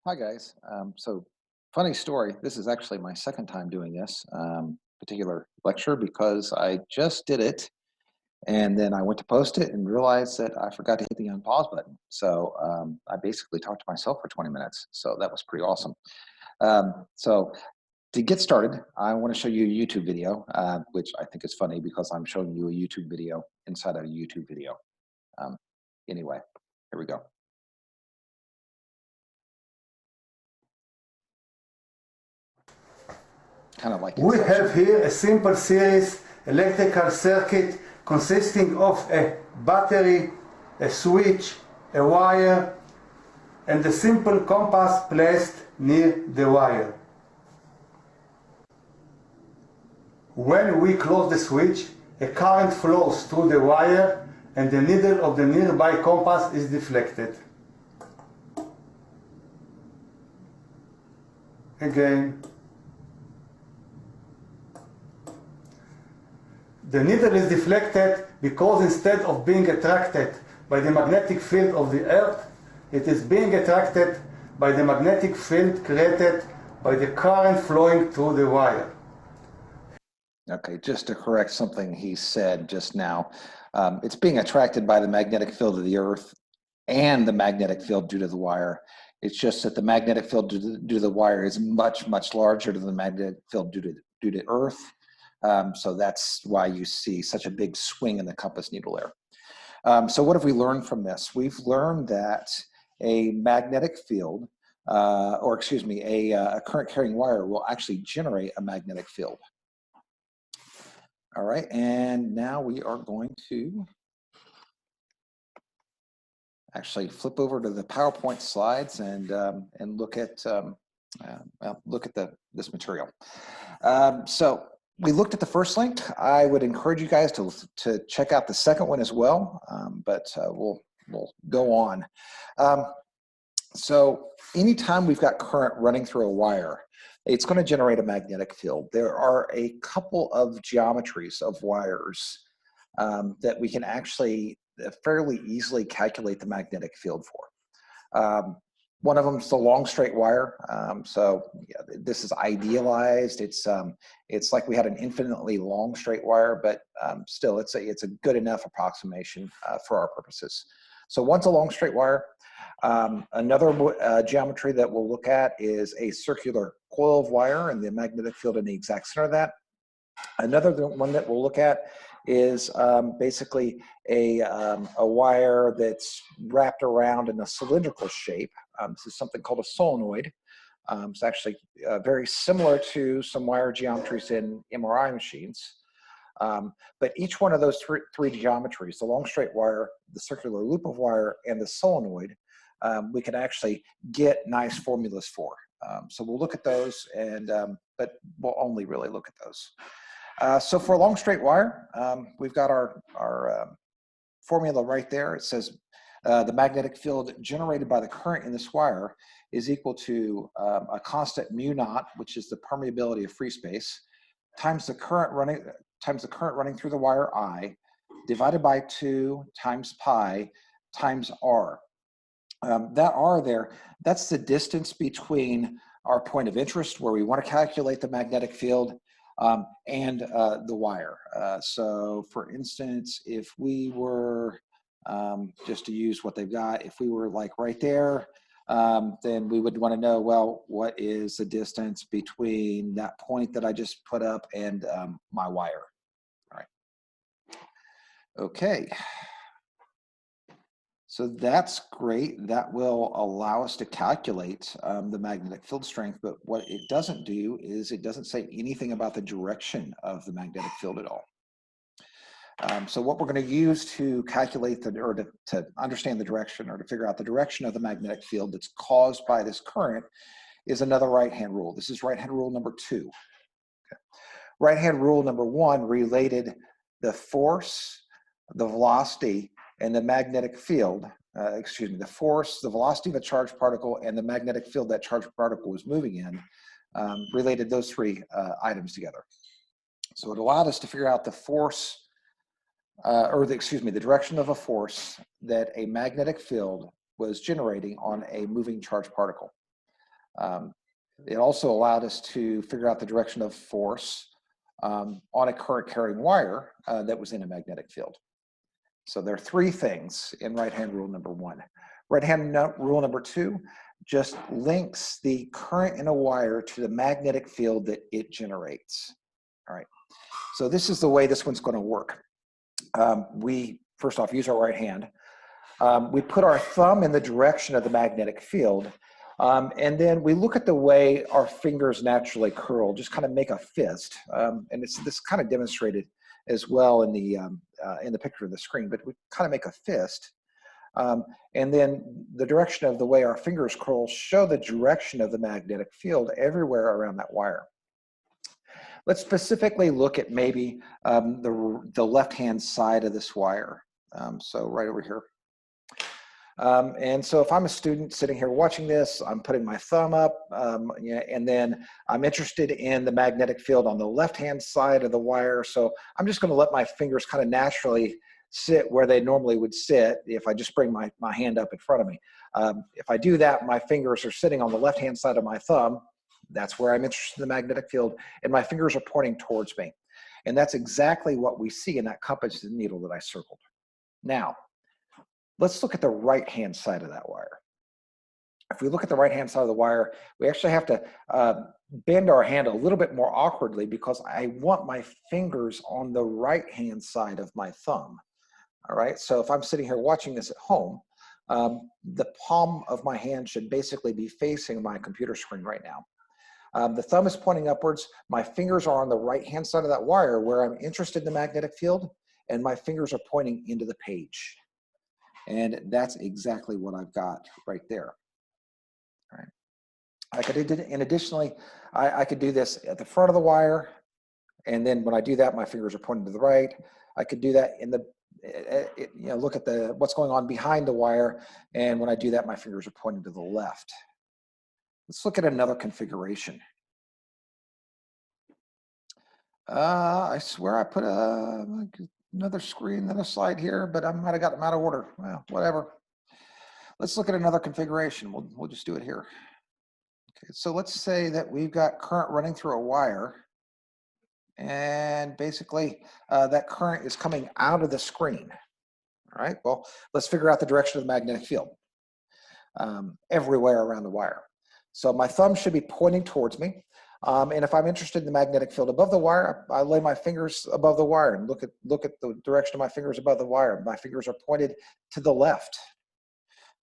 Hi guys. So funny story. This is actually my second time doing this particular lecture because I just did it and then I went to post it and realized that I forgot to hit the unpause button. So I basically talked to myself for 20 minutes. So that was pretty awesome. So to get started, I want to show you a YouTube video, which I think is funny because I'm showing you a YouTube video inside of a YouTube video. Um, anyway, here we go. Kind of like We Inception. have here a simple series electrical circuit consisting of a battery, a switch, a wire, and a simple compass placed near the wire. When we close the switch, a current flows through the wire and the needle of the nearby compass is deflected. Again. The needle is deflected because instead of being attracted by the magnetic field of the Earth, it is being attracted by the magnetic field created by the current flowing through the wire. Okay, just to correct something he said just now, it's being attracted by the magnetic field of the Earth and the magnetic field due to the wire. It's just that the magnetic field due to the wire is much, much larger than the magnetic field due to Earth. So that's why you see such a big swing in the compass needle there. So what have we learned from this? We've learned that a magnetic field, a current carrying wire will actually generate a magnetic field. All right, and now we are going to actually flip over to the PowerPoint slides and look at this material. So we looked at the first link. I would encourage you guys to check out the second one as well, but we'll go on. So anytime we've got current running through a wire, it's going to generate a magnetic field. There are a couple of geometries of wires that we can actually fairly easily calculate the magnetic field for. One of them is the long straight wire. So yeah, this is idealized. It's like we had an infinitely long straight wire, but still it's a good enough approximation for our purposes. So one's a long straight wire. Another geometry that we'll look at is a circular coil of wire and the magnetic field in the exact center of that. Another one that we'll look at is basically a wire that's wrapped around in a cylindrical shape. This is something called a solenoid. It's actually very similar to some wire geometries in MRI machines. But each one of those three geometries, the long straight wire, the circular loop of wire, and the solenoid, we can actually get nice formulas for. So we'll look at those, but we'll only really look at those. So for a long straight wire, we've got our formula right there. It says the magnetic field generated by the current in this wire is equal to a constant mu naught, which is the permeability of free space, times the current running through the wire I, divided by 2 times pi times r. That r there, that's the distance between our point of interest where we want to calculate the magnetic field and the wire. So for instance, if we were, just to use what they've got, if we were like right there, then we would want to know, well, what is the distance between that point that I just put up and my wire? All right. Okay. So that's great. That will allow us to calculate the magnetic field strength, but what it doesn't do is it doesn't say anything about the direction of the magnetic field at all. So what we're going to use to calculate to understand the direction or to figure out the direction of the magnetic field that's caused by this current is another right-hand rule. This is right-hand rule number 2. Okay. Right-hand rule number 1 related the force, the velocity, and the magnetic field, the force, the velocity of a charged particle, and the magnetic field that charged particle was moving in, related those three items together. So it allowed us to figure out the force, the direction of a force that a magnetic field was generating on a moving charged particle. It also allowed us to figure out the direction of force on a current carrying wire that was in a magnetic field. So there are three things in right-hand rule number one. Right-hand rule number two just links the current in a wire to the magnetic field that it generates. All right, so this is the way this one's going to work. We, first off, use our right hand. We put our thumb in the direction of the magnetic field, and then we look at the way our fingers naturally curl, just kind of make a fist. And this kind of demonstrated as well in the picture of the screen, but we kind of make a fist. And then the direction of the way our fingers curl show the direction of the magnetic field everywhere around that wire. Let's specifically look at maybe the left-hand side of this wire. So right over here. And so if I'm a student sitting here watching this, I'm putting my thumb up, and then I'm interested in the magnetic field on the left-hand side of the wire. So I'm just going to let my fingers kind of naturally sit where they normally would sit if I just bring my hand up in front of me. If I do that, my fingers are sitting on the left-hand side of my thumb. That's where I'm interested in the magnetic field, and my fingers are pointing towards me. And that's exactly what we see in that compass needle that I circled. Now, let's look at the right-hand side of that wire. If we look at the right-hand side of the wire, we actually have to bend our hand a little bit more awkwardly because I want my fingers on the right-hand side of my thumb. All right, so if I'm sitting here watching this at home, the palm of my hand should basically be facing my computer screen right now. The thumb is pointing upwards. My fingers are on the right-hand side of that wire where I'm interested in the magnetic field, and my fingers are pointing into the page. And that's exactly what I've got right there. All right. I could do this at the front of the wire, and then when I do that, my fingers are pointing to the right. I could do that in the, look at what's going on behind the wire, and when I do that, my fingers are pointing to the left. Let's look at another configuration. I swear I put another screen and a slide here, but I might have got them out of order. Well, whatever. Let's look at another configuration. We'll just do it here. Okay, so let's say that we've got current running through a wire, and basically that current is coming out of the screen. All right, well, let's figure out the direction of the magnetic field everywhere around the wire. So my thumb should be pointing towards me. And if I'm interested in the magnetic field above the wire, I lay my fingers above the wire and look at the direction of my fingers above the wire. My fingers are pointed to the left.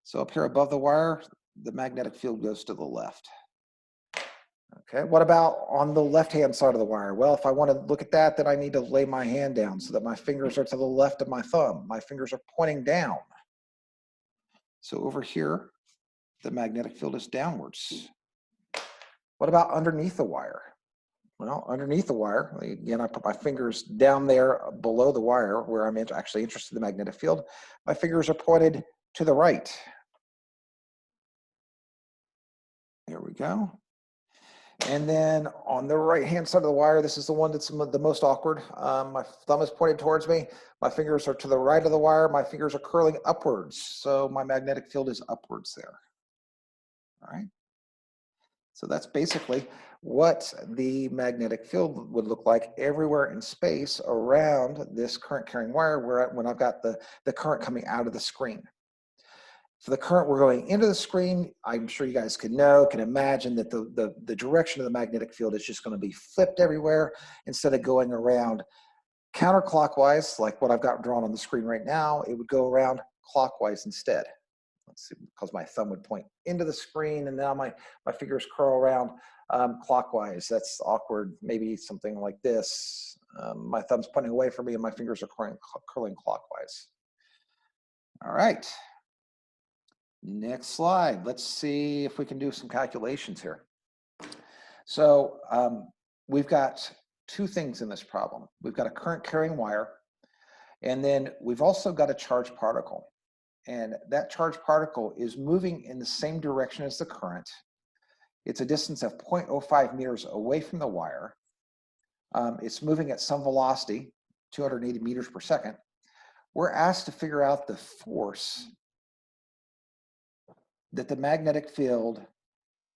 So up here above the wire, the magnetic field goes to the left. Okay, what about on the left-hand side of the wire? Well, if I want to look at that, then I need to lay my hand down so that my fingers are to the left of my thumb. My fingers are pointing down. So over here, the magnetic field is downwards. What about underneath the wire? Well, underneath the wire, again, I put my fingers down there below the wire where I'm actually interested in the magnetic field. My fingers are pointed to the right. There we go. And then on the right-hand side of the wire, this is the one that's the most awkward. My thumb is pointed towards me. My fingers are to the right of the wire. My fingers are curling upwards. So my magnetic field is upwards there. All right. So that's basically what the magnetic field would look like everywhere in space around this current carrying wire when I've got the current coming out of the screen. For the current we're going into the screen, I'm sure you guys can imagine that the direction of the magnetic field is just going to be flipped everywhere instead of going around counterclockwise, like what I've got drawn on the screen right now. It would go around clockwise instead. Let's see, because my thumb would point into the screen and now my fingers curl around clockwise. That's awkward. Maybe something like this. My thumb's pointing away from me and my fingers are curling clockwise. All right. Next slide. Let's see if we can do some calculations here. So we've got two things in this problem. We've got a current carrying wire, and then we've also got a charged particle. And that charged particle is moving in the same direction as the current. It's a distance of 0.05 meters away from the wire. It's moving at some velocity, 280 meters per second. We're asked to figure out the force that the magnetic field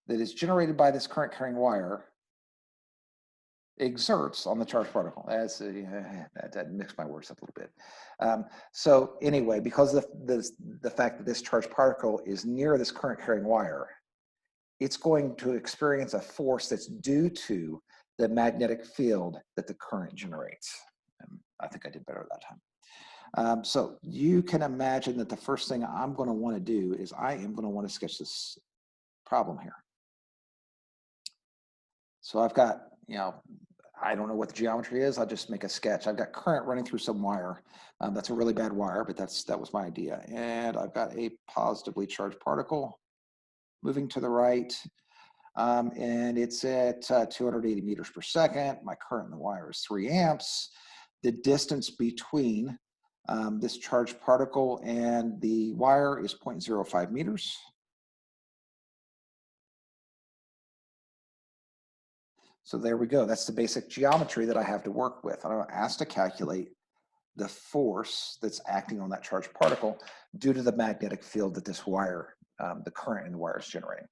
that is generated by this current carrying wire exerts on the charged particle. That mixed my words up a little bit. So anyway, because of the fact that this charged particle is near this current carrying wire, it's going to experience a force that's due to the magnetic field that the current generates. I think I did better that time. So you can imagine that the first thing I'm going to want to do is I am going to want to sketch this problem here. So I've got, I don't know what the geometry is. I'll just make a sketch. I've got current running through some wire. That's a really bad wire, but that was my idea. And I've got a positively charged particle moving to the right. And it's at 280 meters per second. My current in the wire is 3 amps. The distance between this charged particle and the wire is 0.05 meters. So there we go. That's the basic geometry that I have to work with. I'm asked to calculate the force that's acting on that charged particle due to the magnetic field that this wire, the current in the wire is generating.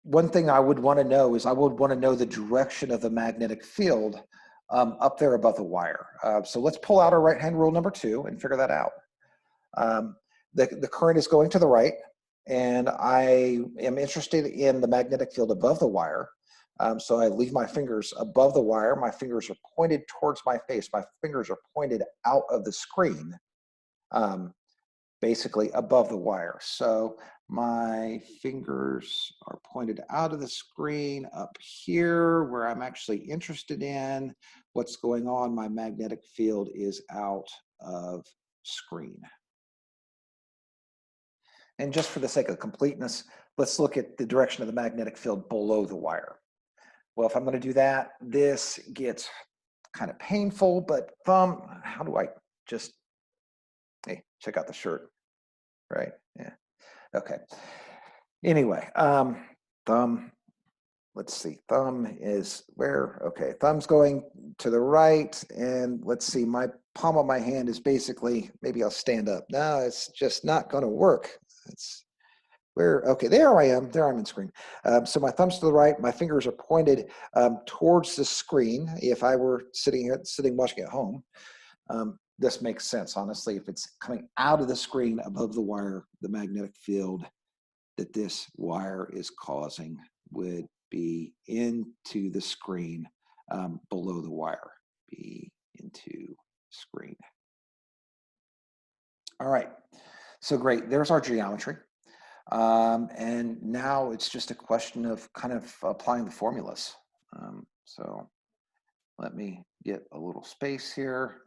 One thing I would want to know is I would want to know the direction of the magnetic field up there above the wire. So let's pull out our right-hand rule number 2 and figure that out. The current is going to the right, and I am interested in the magnetic field above the wire. So I leave my fingers above the wire. My fingers are pointed towards my face. My fingers are pointed out of the screen, basically above the wire. So my fingers are pointed out of the screen up here where I'm actually interested in what's going on. My magnetic field is out of screen. And just for the sake of completeness, let's look at the direction of the magnetic field below the wire. Well, if I'm going to do that, this gets kind of painful, but how do I just, hey, check out the shirt, right? Yeah. Okay. Anyway, let's see, thumb is where? Okay, thumb's going to the right, and let's see, my palm of my hand is basically, maybe I'll stand up. No, it's just not going to work. It's where, okay, there I am in screen. So my thumb's to the right, my fingers are pointed towards the screen. If I were sitting watching at home, this makes sense, honestly. If it's coming out of the screen above the wire, the magnetic field that this wire is causing would be into the screen below the wire, be into screen. All right, so great, there's our geometry. And now it's just a question of kind of applying the formulas. So let me get a little space here.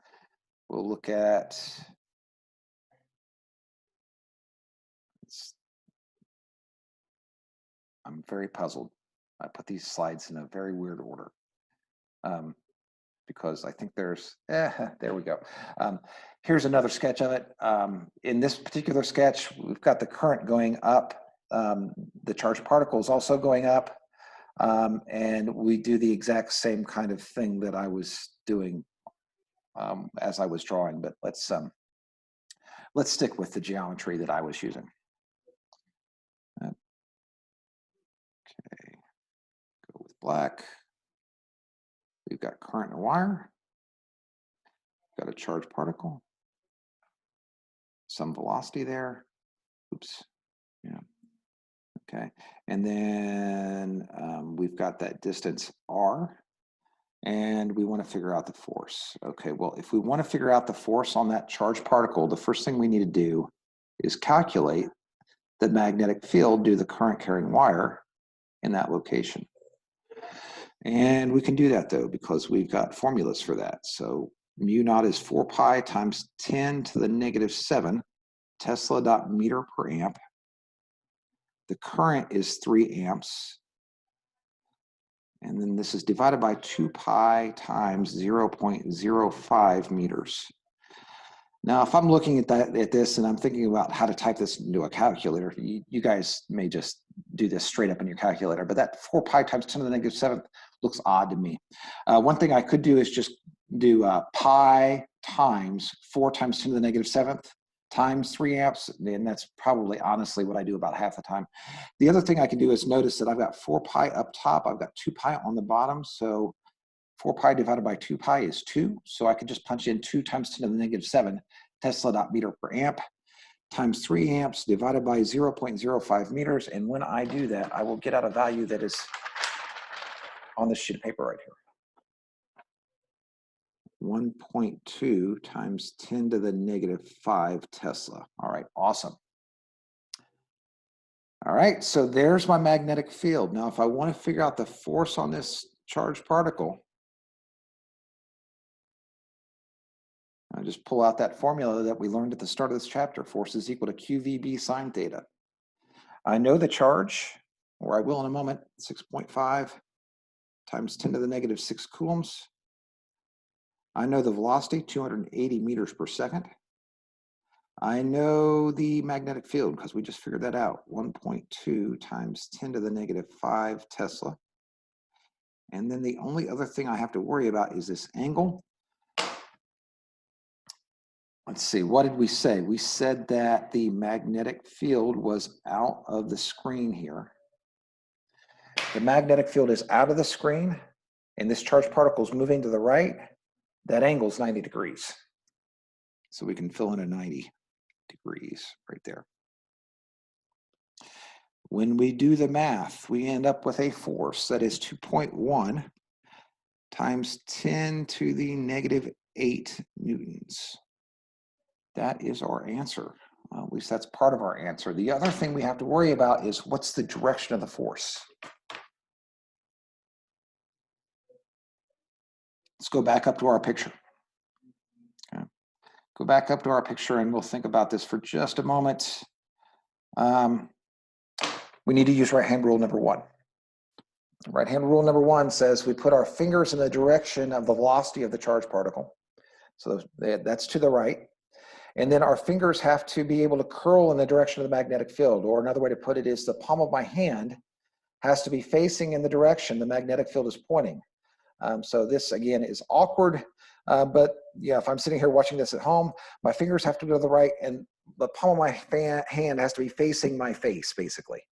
We'll look at, I'm very puzzled. I put these slides in a very weird order because I think there's, there we go. Here's another sketch of it. In this particular sketch, we've got the current going up. The charged particle is also going up. And we do the exact same kind of thing that I was doing as I was drawing, but let's stick with the geometry that I was using. Okay, go with black. We've got current in a wire. Got a charged particle. Some velocity there. Oops. Yeah. Okay. And then we've got that distance r, and we want to figure out the force. Okay. Well, if we want to figure out the force on that charged particle, the first thing we need to do is calculate the magnetic field due to the current carrying wire in that location. And we can do that though, because we've got formulas for that. So mu naught is 4 pi times 10 to the negative 7 Tesla dot meter per amp. The current is 3 amps. And then this is divided by 2 pi times 0.05 meters. Now, if I'm looking at this and I'm thinking about how to type this into a calculator, you guys may just do this straight up in your calculator, but that 4 pi times 10 to the negative 7th looks odd to me. One thing I could do is just do pi times 4 times 10 to the negative 7th times 3 amps, and that's probably honestly what I do about half the time. The other thing I can do is notice that I've got 4 pi up top, I've got 2 pi on the bottom, so 4 pi divided by 2 pi is 2, so I can just punch in 2 times 10 to the negative 7 Tesla dot meter per amp times 3 amps divided by 0.05 meters, and when I do that, I will get out a value that is on this sheet of paper right here. 1.2 times 10 to the negative 5 Tesla. All right, awesome. All right, so there's my magnetic field. Now, if I want to figure out the force on this charged particle, I just pull out that formula that we learned at the start of this chapter. Force is equal to QVB sine theta. I know the charge, or I will in a moment, 6.5 times 10 to the negative 6 coulombs. I know the velocity, 280 meters per second. I know the magnetic field because we just figured that out, 1.2 times 10 to the negative 5 Tesla. And then the only other thing I have to worry about is this angle. Let's see, what did we say? We said that the magnetic field was out of the screen here. The magnetic field is out of the screen, and this charged particle is moving to the right. That angle is 90 degrees. So we can fill in a 90 degrees right there. When we do the math, we end up with a force that is 2.1 times 10 to the negative 8 newtons. That is our answer. Well, at least that's part of our answer. The other thing we have to worry about is what's the direction of the force? Let's go back up to our picture. Okay. Go back up to our picture and we'll think about this for just a moment. We need to use right-hand rule number 1. Right-hand rule number 1 says we put our fingers in the direction of the velocity of the charged particle. So that's to the right. And then our fingers have to be able to curl in the direction of the magnetic field, or another way to put it is the palm of my hand has to be facing in the direction the magnetic field is pointing. So this, again, is awkward, but yeah, if I'm sitting here watching this at home, my fingers have to go to the right, and the palm of my hand has to be facing my face, basically.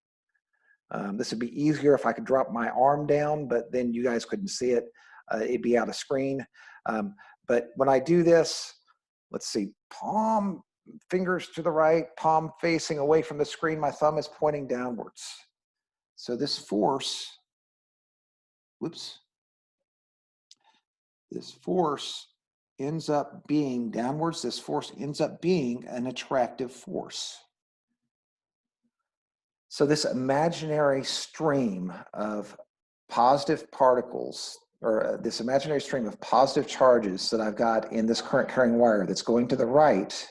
This would be easier if I could drop my arm down, but then you guys couldn't see it. It'd be out of screen. But when I do this, let's see, palm, fingers to the right, palm facing away from the screen, my thumb is pointing downwards. So this force, this force ends up being downwards. This force ends up being an attractive force. So this imaginary stream of positive particles, or this imaginary stream of positive charges that I've got in this current carrying wire that's going to the right,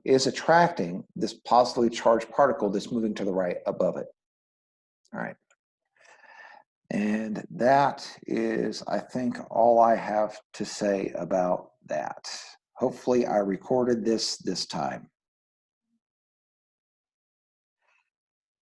is attracting this positively charged particle that's moving to the right above it. All right. And that is, I think, all I have to say about that. Hopefully I recorded this time.